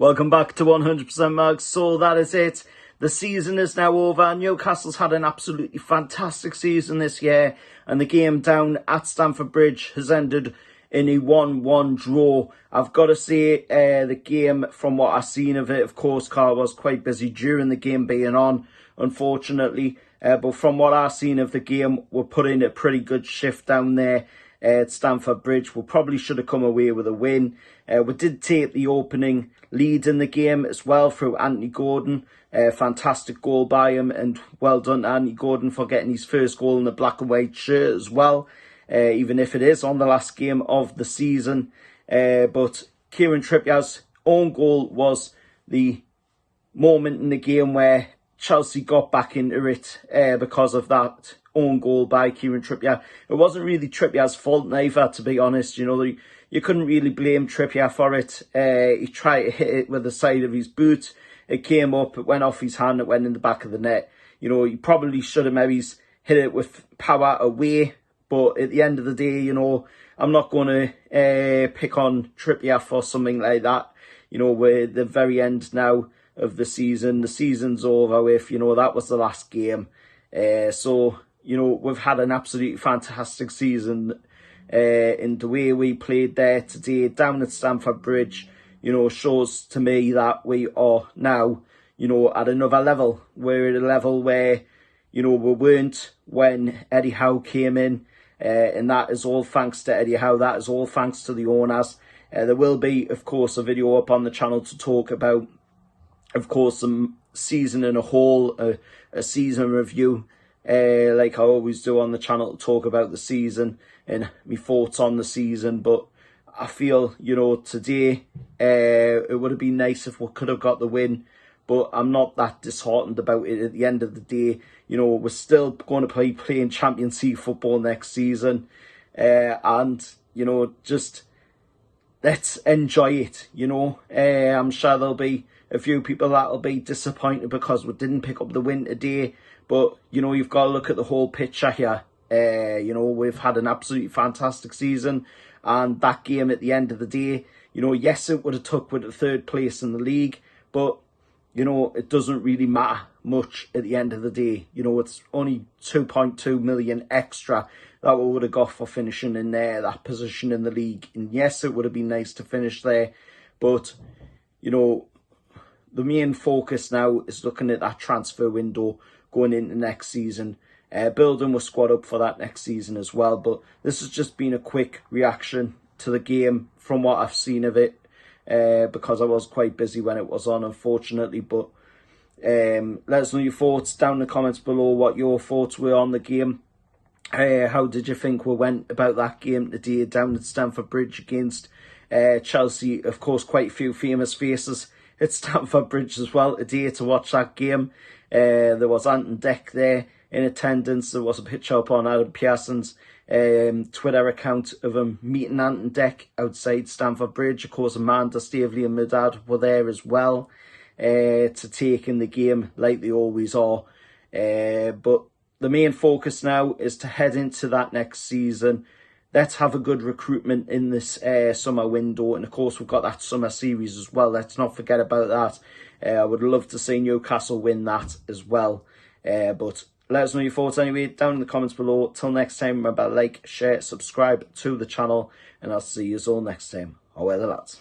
Welcome back to 100% Mags. So that is it. The season is now over. Newcastle's had an absolutely fantastic season this year, and the game down at Stamford Bridge has ended in a 1-1 draw. I've got to say, the game, from what I've seen of it, of course, Carl was quite busy during the game being on, unfortunately. But from what I've seen of the game, we're putting a pretty good shift down there at Stamford Bridge. We probably should have come away with a win. We did take the opening lead in the game as well through Anthony Gordon. Fantastic goal by him, and well done to Anthony Gordon for getting his first goal in the black and white shirt as well, even if it is on the last game of the season. But Kieran Trippier's own goal was the moment in the game where Chelsea got back into it because of that own goal by Kieran Trippier. It wasn't really Trippier's fault neither, to be honest. You know, you couldn't really blame Trippier for it. He tried to hit it with the side of his boot. It came up, it went off his hand, it went in the back of the net. You know, he probably should have maybe hit it with power away. But at the end of the day, you know, I'm not going to pick on Trippier for something like that. You know, we're at the very end now of the season. The season's over with. You know, that was the last game. So, you know, we've had an absolutely fantastic season. In the way we played there today down at Stamford Bridge, you know, shows to me that we are now, you know, at another level. We're at a level where, you know, we weren't when Eddie Howe came in. And that is all thanks to Eddie Howe. That is all thanks to the owners. There will be, of course, a video up on the channel to talk about, of course, the season in a whole, a season review, like I always do on the channel, to talk about the season and my thoughts on the season. But I feel, you know, today it would have been nice if we could have got the win, but I'm not that disheartened about it. At the end of the day, you know, we're still going to be playing Champions League football next season, and, you know, just let's enjoy it. You know, I'm sure there'll be a few people that'll be disappointed because we didn't pick up the win today, but, you know, you've got to look at the whole picture here. You know, we've had an absolutely fantastic season, and that game at the end of the day, you know, yes, it would have took with the third place in the league, but, you know, it doesn't really matter much at the end of the day. You know, it's only 2.2 million extra that we would have got for finishing in there, that position in the league. And yes, it would have been nice to finish there, but, you know, the main focus now is looking at that transfer window going into next season. Building the squad up for that next season as well. But this has just been a quick reaction to the game from what I've seen of it, because I was quite busy when it was on, unfortunately. But let us know your thoughts down in the comments below, what your thoughts were on the game. How did you think we went about that game today down at Stamford Bridge against Chelsea? Of course, quite a few famous faces at Stamford Bridge as well today to watch that game. There was Ant Deck there in attendance. There was a picture up on Adam Pearson's Twitter account of him meeting Ant Deck outside Stamford Bridge. Of course, Amanda, Stavely and my dad were there as well to take in the game like they always are. But the main focus now is to head into that next season. Let's have a good recruitment in this summer window. And of course, we've got that summer series as well. Let's not forget about that. I would love to see Newcastle win that as well. But let us know your thoughts anyway down in the comments below. Till next time, remember, like, share, subscribe to the channel, and I'll see you all next time. Away the lads.